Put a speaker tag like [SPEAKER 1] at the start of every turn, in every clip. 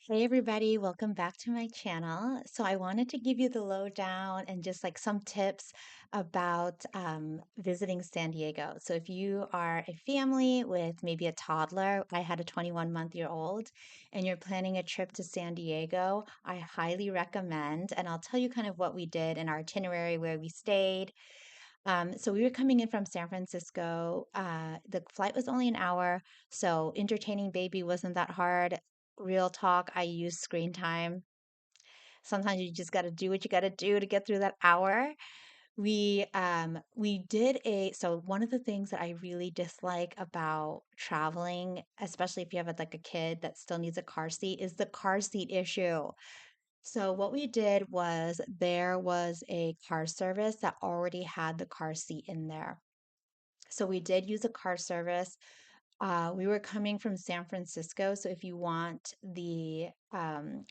[SPEAKER 1] Hey everybody, welcome back to my channel. So I wanted to give you the lowdown and just like some tips about visiting San Diego. So if you are a family with maybe a toddler, I had a 21-month-year-old, and you're planning a trip to San Diego, I highly recommend, and I'll tell you kind of what we did in our itinerary, where we stayed. So we were coming in from San Francisco. The flight was only an hour, so entertaining baby wasn't that hard. Real talk, I use screen time. Sometimes you just got to do what you got to do to get through that hour. We did a so one of the things that I really dislike about traveling, especially if you have like a kid that still needs a car seat, is the car seat issue. So what we did was there was a car service that already had the car seat in there. So we did use a car service. We were coming from San Francisco, so if you want the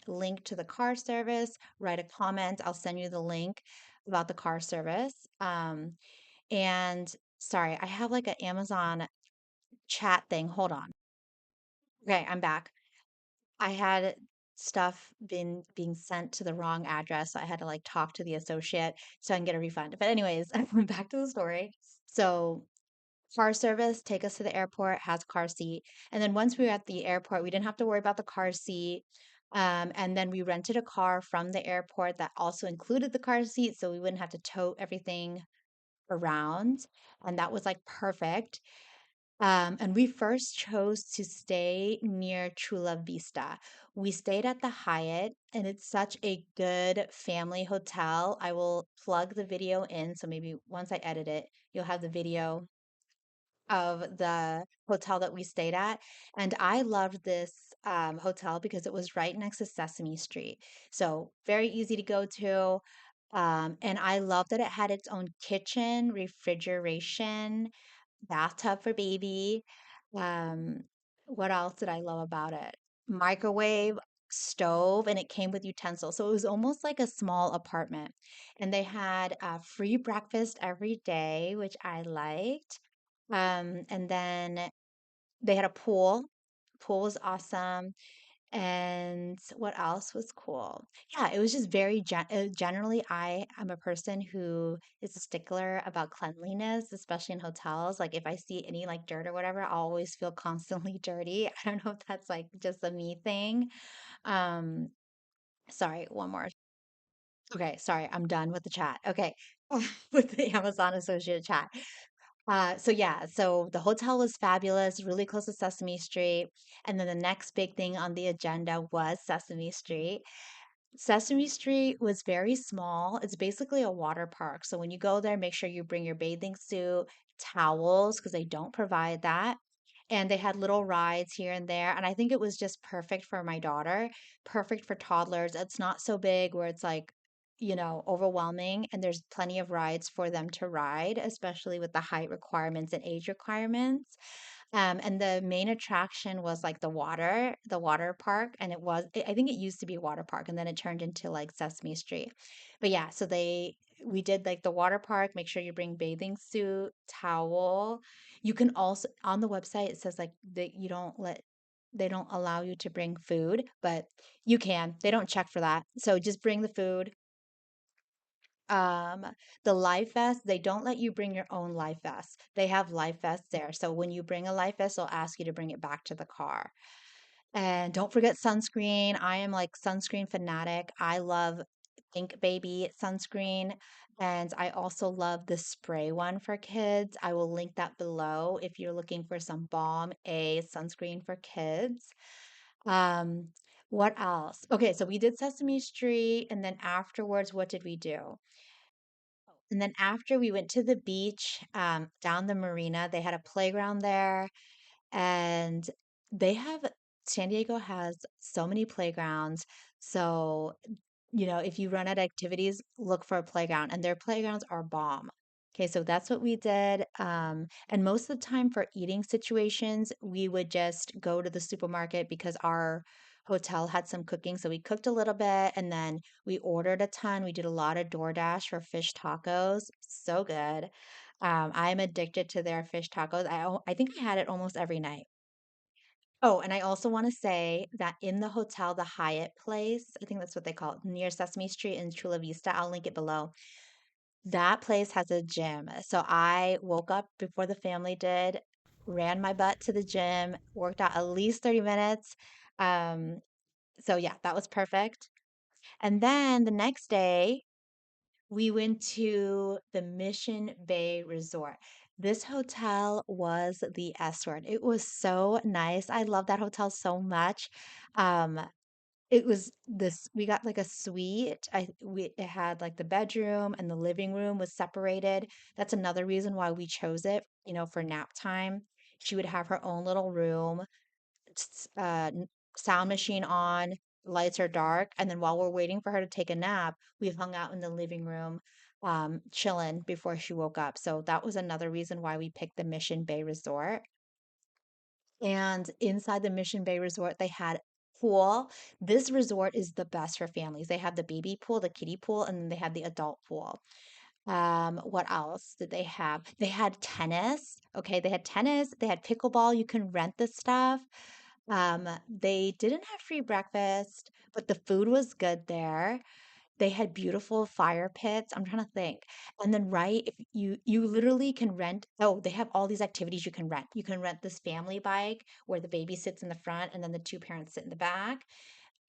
[SPEAKER 1] link to the car service, write a comment. I'll send you the link about the car service. And sorry, I have like an Amazon chat thing. Hold on. Okay, I'm back. I had stuff been being sent to the wrong address, so I had to like talk to the associate so I can get a refund. But anyways, I went back to the story. So car service, take us to the airport, has car seat. And then once we were at the airport, we didn't have to worry about the car seat. And then we rented a car from the airport that also included the car seat, so we wouldn't have to tote everything around. And that was like perfect. And we first chose to stay near Chula Vista. We stayed at the Hyatt, and it's such a good family hotel. I will plug the video in, so maybe once I edit it, you'll have the video of the hotel that we stayed at. And I loved this hotel because it was right next to Sesame Street. So very easy to go to. And I loved that it had its own kitchen, refrigeration, bathtub for baby. Um, what else did I love about it? Microwave, stove, and it came with utensils. So it was almost like a small apartment. And they had free breakfast every day, which I liked. And then they had a pool. Pool was awesome. And what else was cool? Yeah, it was just very generally, I am a person who is a stickler about cleanliness, especially in hotels. Like if I see any like dirt or whatever, I always feel constantly dirty. I don't know if that's like just a me thing. Um, sorry, one more. Okay, sorry, I'm done with the chat. Okay, with the Amazon associated chat. So yeah, so the hotel was fabulous, really close to Sesame Street. And then the next big thing on the agenda was Sesame Street. Sesame Street was very small. It's basically a water park. So when you go there, make sure you bring your bathing suit, towels, because they don't provide that. And they had little rides here and there. And I think it was just perfect for my daughter, perfect for toddlers. It's not so big where it's like, overwhelming. And there's plenty of rides for them to ride, especially with the height requirements and age requirements. And the main attraction was like the water park. And I think it used to be a water park and then it turned into like Sesame Street. But yeah, we did like the water park, make sure you bring bathing suit, towel. You can also, on the website, it says like that they don't allow you to bring food, but you can. They don't check for that. So just bring the food. Um, the life vest, they don't let you bring your own life vest. They have life vests there. So when you bring a life vest, they'll ask you to bring it back to the car. And don't forget sunscreen. I am like sunscreen fanatic. I love Pink Baby sunscreen. And I also love the spray one for kids. I will link that below if you're looking for some Balm A sunscreen for kids. Um, what else? Okay, so we did Sesame Street, and then afterwards, what did we do? And then after we went to the beach, down the marina, they had a playground there, and they have San Diego has so many playgrounds. So, if you run out of activities, look for a playground, and their playgrounds are bomb. Okay, so that's what we did. And most of the time for eating situations, we would just go to the supermarket because our hotel had some cooking. So we cooked a little bit and then we ordered a ton. We did a lot of DoorDash for fish tacos. So good. I'm addicted to their fish tacos. I think I had it almost every night. Oh, and I also want to say that in the hotel, the Hyatt place, I think that's what they call it, near Sesame Street in Chula Vista, I'll link it below. That place has a gym. So I woke up before the family did, ran my butt to the gym, worked out at least 30 minutes. Um, so yeah, that was perfect. And then the next day, we went to the Mission Bay Resort. This hotel was the S word. It was so nice. I love that hotel so much. Um, it was this, we got like a suite. It had like the bedroom and the living room was separated. That's another reason why we chose it, for nap time. She would have her own little room, sound machine on, lights are dark, and then while we're waiting for her to take a nap, we hung out in the living room, chilling before she woke up. So that was another reason why we picked the Mission Bay Resort. And inside the Mission Bay Resort, they had pool. This resort is the best for families. They have the baby pool, the kiddie pool, and then they have the adult pool. What else did they have? They had tennis. Okay, they had tennis, they had pickleball. You can rent the stuff. They didn't have free breakfast, but the food was good there. They had beautiful fire pits. I'm trying to think. And then right, if you literally can rent, oh, they have all these activities you can rent. You can rent this family bike where the baby sits in the front and then the two parents sit in the back.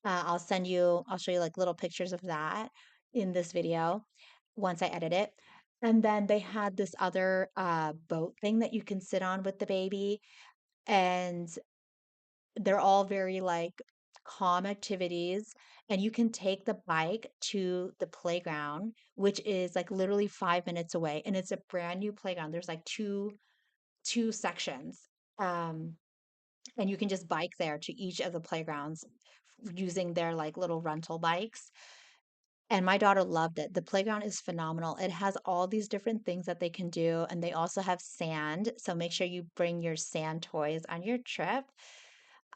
[SPEAKER 1] I'll show you like little pictures of that in this video once I edit it. And then they had this other boat thing that you can sit on with the baby. And they're all very like calm activities. And you can take the bike to the playground, which is like literally 5 minutes away. And it's a brand new playground. There's like two sections. Um, and you can just bike there to each of the playgrounds using their like little rental bikes. And my daughter loved it. The playground is phenomenal. It has all these different things that they can do, and they also have sand. So make sure you bring your sand toys on your trip.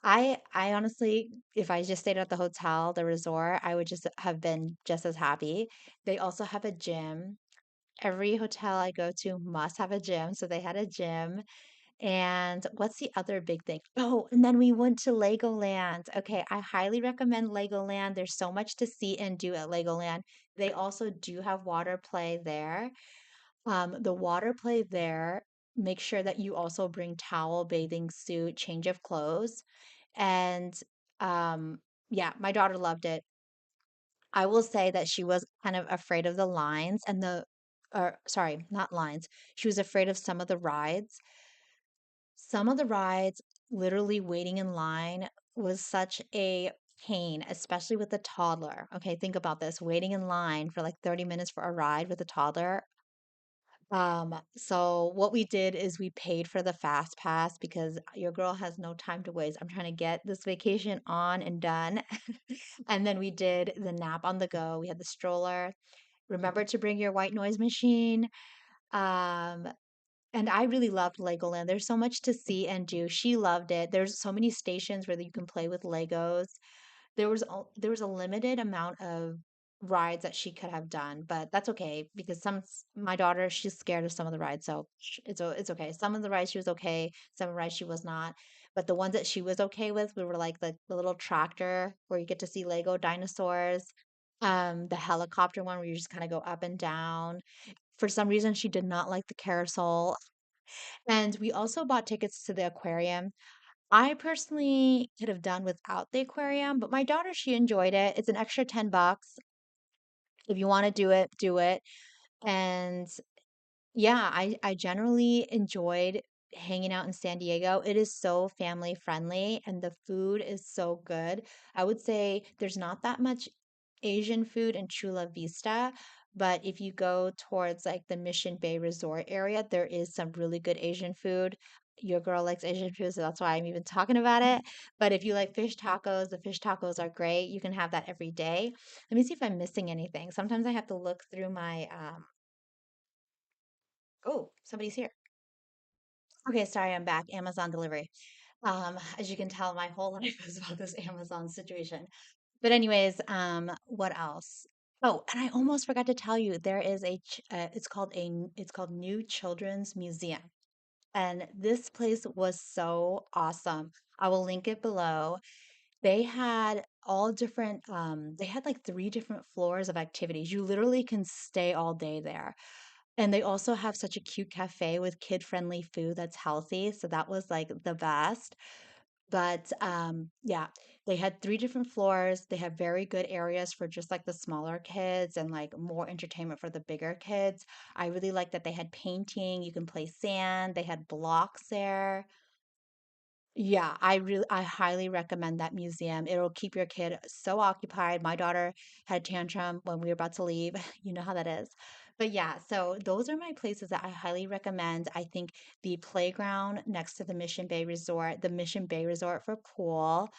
[SPEAKER 1] I honestly, if I just stayed at the hotel, the resort, I would just have been just as happy. They also have a gym. Every hotel I go to must have a gym, so they had a gym. And what's the other big thing? Oh, and then we went to Legoland. Okay, I highly recommend Legoland. There's so much to see and do at Legoland. They also do have water play there. The water play there, make sure that you also bring towel, bathing suit, change of clothes. And yeah, my daughter loved it. I will say that she was kind of afraid of the lines and or sorry, not lines. She was afraid of some of the rides, literally waiting in line was such a pain, especially with the toddler. Okay, think about this, waiting in line for like 30 minutes for a ride with a toddler. So what we did is we paid for the fast pass because your girl has no time to waste. I'm trying to get this vacation on and done. And then we did the nap on the go. We had the stroller. Remember to bring your white noise machine. Um, and I really loved Legoland. There's so much to see and do. She loved it. There's so many stations where you can play with Legos. There was a limited amount of rides that she could have done, but that's okay because my daughter, she's scared of some of the rides, so it's okay. Some of the rides she was okay, some of the rides she was not. But the ones that she was okay with, we were like the little tractor where you get to see Lego dinosaurs, the helicopter one where you just kind of go up and down. For some reason, she did not like the carousel. And we also bought tickets to the aquarium. I personally could have done without the aquarium, but my daughter, she enjoyed it. It's an extra 10 bucks. If you want to do it, do it. And yeah, I generally enjoyed hanging out in San Diego. It is so family friendly and the food is so good. I would say there's not that much Asian food in Chula Vista, but if you go towards like the Mission Bay Resort area, there is some really good Asian food. Your girl likes Asian food, so that's why I'm even talking about it. But if you like fish tacos, the fish tacos are great. You can have that every day. Let me see if I'm missing anything. Sometimes I have to look through my oh, somebody's here. Okay, sorry, I'm back. Amazon delivery. As you can tell, my whole life is about this Amazon situation. But anyways, what else? Oh, and I almost forgot to tell you, there is it's called New Children's Museum. And this place was so awesome. I will link it below. They had all different, they had like three different floors of activities. You literally can stay all day there. And they also have such a cute cafe with kid-friendly food that's healthy. So that was like the best. But yeah, they had three different floors. They have very good areas for just like the smaller kids and like more entertainment for the bigger kids. I really like that they had painting. You can play sand. They had blocks there. Yeah, I highly recommend that museum. It'll keep your kid so occupied. My daughter had a tantrum when we were about to leave. You know how that is. But yeah, so those are my places that I highly recommend. I think the playground next to the Mission Bay Resort for pool,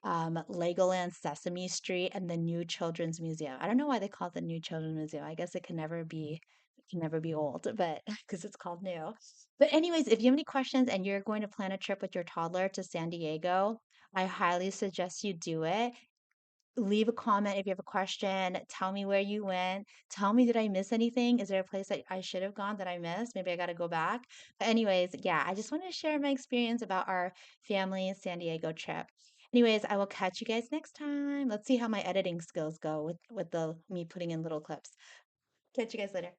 [SPEAKER 1] Legoland, Sesame Street, and the new Children's Museum. I don't know why they call it the new Children's Museum. I guess it can never be old, but because it's called new. But anyways, if you have any questions and you're going to plan a trip with your toddler to San Diego, I highly suggest you do it. Leave a comment if you have a question. Tell me where you went. Tell me, did I miss anything? Is there a place that I should have gone that I missed? Maybe I got to go back. But anyways, yeah, I just wanted to share my experience about our family San Diego trip. Anyways, I will catch you guys next time. Let's see how my editing skills go with the me putting in little clips. Catch you guys later.